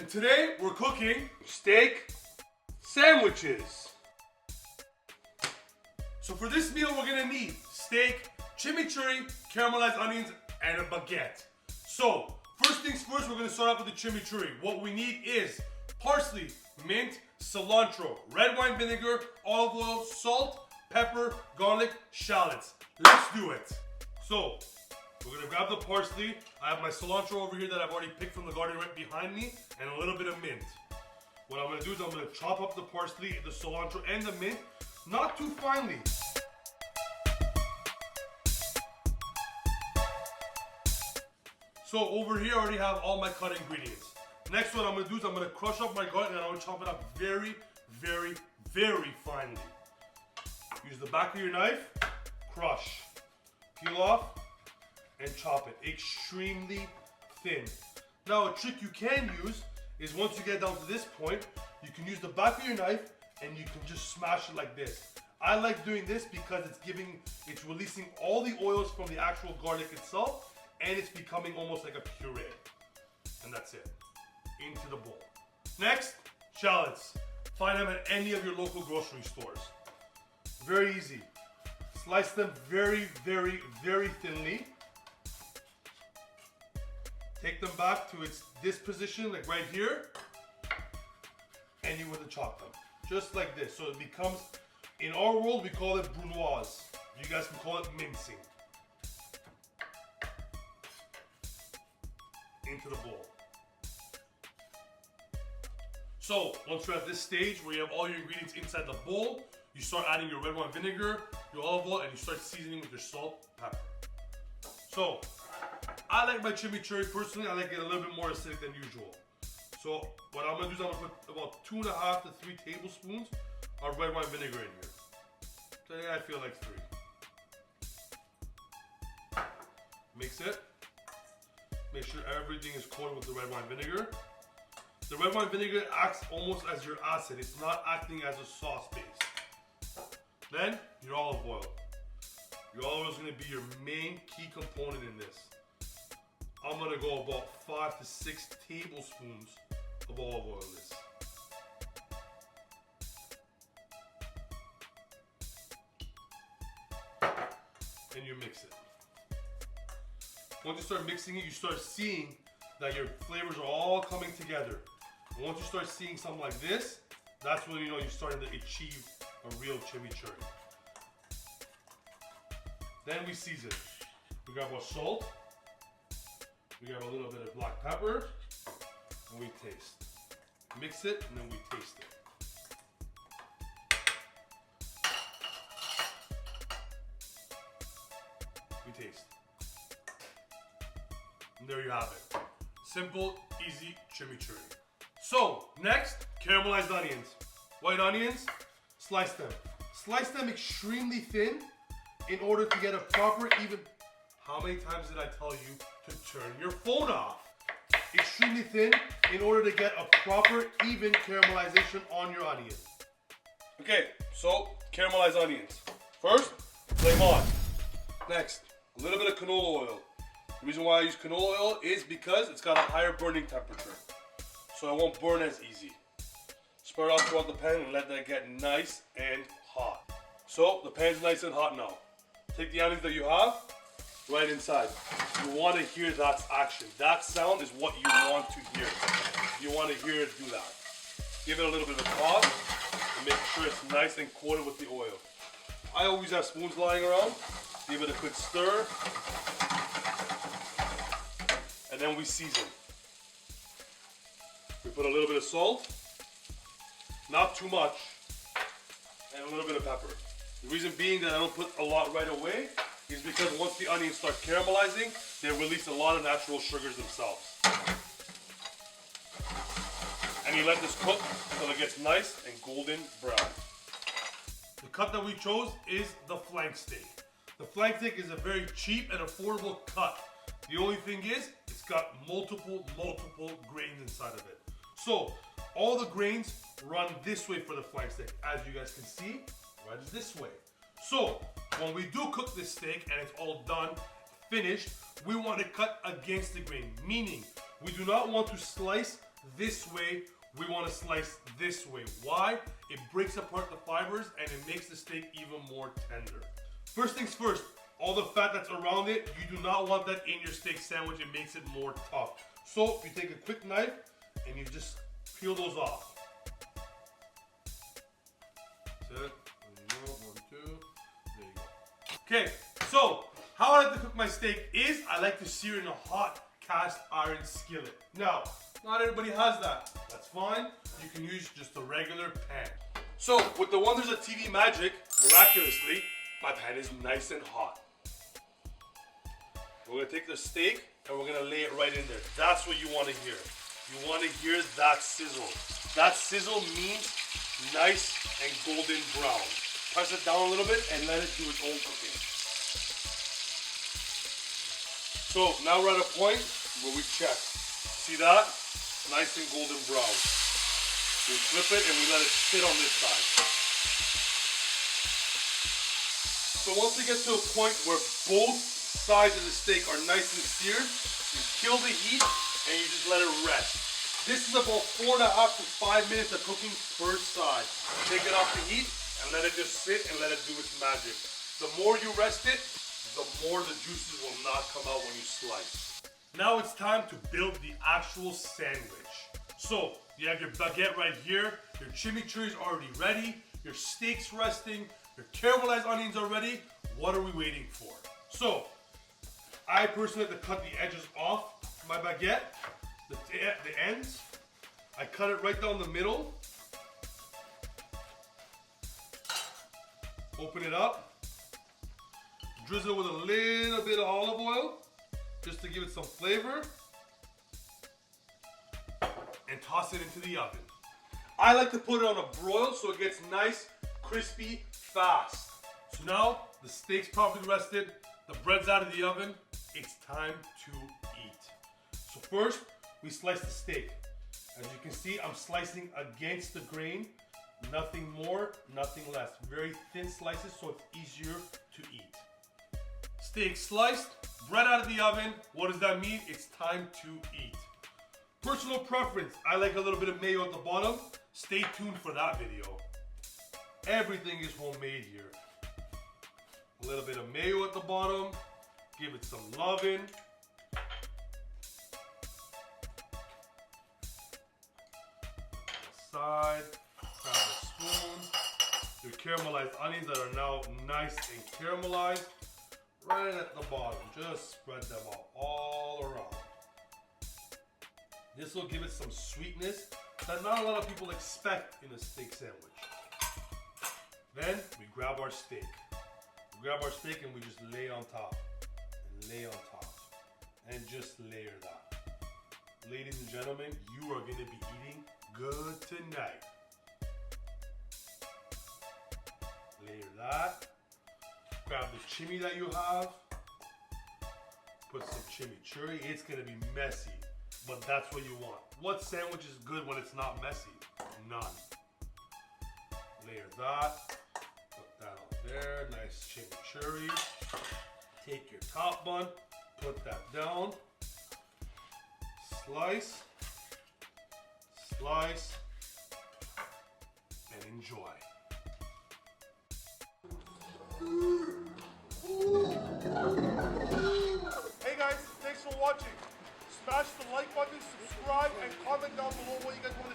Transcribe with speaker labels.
Speaker 1: And today we're cooking steak sandwiches. So for this meal we're gonna need steak, chimichurri, caramelized onions, and a baguette. So first things first, we're gonna start off with the chimichurri. What we need is parsley, mint, cilantro, red wine vinegar, olive oil, salt, pepper, garlic, shallots. Let's do it. So we're gonna grab the parsley. I have my cilantro over here that I've already picked from the garden right behind me, and a little bit of mint. What I'm gonna do is I'm gonna chop up the parsley, the cilantro, and the mint, not too finely. So over here I already have all my cut ingredients. Next what I'm gonna do is I'm gonna crush up my garlic and I'm gonna chop it up very, very, very finely. Use the back of your knife, crush, peel off, and chop it extremely thin. Now a trick you can use is once you get down to this point, you can use the back of your knife and you can just smash it like this. I like doing this because it's releasing all the oils from the actual garlic itself, and it's becoming almost like a puree. And that's it. Into the bowl. Next, shallots. Find them at any of your local grocery stores. Very easy. Slice them very, very, very thinly. Take them back to this position, like right here, and you want to chop them. Just like this. So it becomes, in our world, we call it brunoise. You guys can call it mincing. Into the bowl. So once you're at this stage where you have all your ingredients inside the bowl, you start adding your red wine vinegar, your olive oil, and you start seasoning with your salt, pepper. So I like my chimichurri personally. I like it a little bit more acidic than usual. So what I'm gonna do is I'm gonna put about 2.5 to 3 tablespoons of red wine vinegar in here. Today I feel like 3. Mix it. Make sure everything is coated with the red wine vinegar. The red wine vinegar acts almost as your acid. It's not acting as a sauce base. Then, your olive oil. Your olive oil is going to be your main key component in this. I'm going to go about 5 to 6 tablespoons of olive oil in this. And you mix it. Once you start mixing it, you start seeing that your flavors are all coming together. And once you start seeing something like this, that's when you know you're starting to achieve a real chimichurri. Then we season. We grab our salt, we grab a little bit of black pepper, and we taste. Mix it, and then we taste it. We taste. And there you have it. Simple, easy chimichurri. So, next, caramelized onions. White onions, slice them. Slice them extremely thin in order to get a proper, even... How many times did I tell you to turn your phone off? Extremely thin in order to get a proper, even caramelization on your onion. Okay, so caramelized onions. First, flame on. Next, a little bit of canola oil. The reason why I use canola oil is because it's got a higher burning temperature. So it won't burn as easy. Spread it out throughout the pan and let that get nice and hot. So the pan's nice and hot now. Take the onions that you have, right inside. You want to hear that action. That sound is what you want to hear. You want to hear it do that. Give it a little bit of a toss and make sure it's nice and coated with the oil. I always have spoons lying around. Give it a quick stir. And then we season. We put a little bit of salt, not too much, and a little bit of pepper. The reason being that I don't put a lot right away is because once the onions start caramelizing, they release a lot of natural sugars themselves. And you let this cook until it gets nice and golden brown. The cut that we chose is the flank steak. The flank steak is a very cheap and affordable cut. The only thing is, it's got multiple grains inside of it. So, all the grains run this way for the flank steak. As you guys can see, right this way. So, when we do cook this steak and it's all done, finished, we want to cut against the grain. Meaning, we do not want to slice this way. We want to slice this way. Why? It breaks apart the fibers and it makes the steak even more tender. First things first, all the fat that's around it, you do not want that in your steak sandwich. It makes it more tough. So you take a quick knife and you just peel those off. That's it. There you go. 1, 2. There you go. Okay, so how I like to cook my steak is I like to sear it in a hot cast iron skillet. Now, not everybody has that. That's fine. You can use just a regular pan. So with the wonders of TV magic, miraculously, my pan is nice and hot. We're gonna take the steak and we're gonna lay it right in there. That's what you wanna hear. You wanna hear that sizzle. That sizzle means nice and golden brown. Press it down a little bit and let it do its own cooking. So now we're at a point where we check. See that? Nice and golden brown. We flip it and we let it sit on this side. So once we get to a point where both sides of the steak are nice and seared, you kill the heat and you just let it rest. This is about 4.5 to 5 minutes of cooking per side. Take it off the heat and let it just sit and let it do its magic. The more you rest it, the more the juices will not come out when you slice. Now it's time to build the actual sandwich. So you have your baguette right here, your chimichurri is already ready, your steak's resting, your caramelized onions are ready. What are we waiting for? So I personally like to cut the edges off my baguette, the ends. I cut it right down the middle. Open it up. Drizzle with a little bit of olive oil, just to give it some flavor. And toss it into the oven. I like to put it on a broil so it gets nice, crispy, fast. So now the steak's properly rested, the bread's out of the oven, it's time to eat. So first, we slice the steak. As you can see, I'm slicing against the grain. Nothing more, nothing less. Very thin slices so it's easier to eat. Steak sliced, bread out of the oven. What does that mean? It's time to eat. Personal preference, I like a little bit of mayo at the bottom. Stay tuned for that video. Everything is homemade here. A little bit of mayo at the bottom. Give it some loving. Side, grab a spoon. Your caramelized onions that are now nice and caramelized. Right at the bottom, just spread them out all around. This will give it some sweetness that not a lot of people expect in a steak sandwich. Then we grab our steak. We grab our steak and we just lay on top. And lay on top. And just layer that. Ladies and gentlemen, you are going to be eating good tonight. Layer that. Grab the chimi that you have. Put some chimichurri. It's going to be messy, but that's what you want. What sandwich is good when it's not messy? None. Layer that. Put that on there. Nice chimichurri. Take your top bun. Put that down. Slice. Slice. And enjoy. Hey guys, thanks for watching. Smash the like button, subscribe, and comment down below what you guys want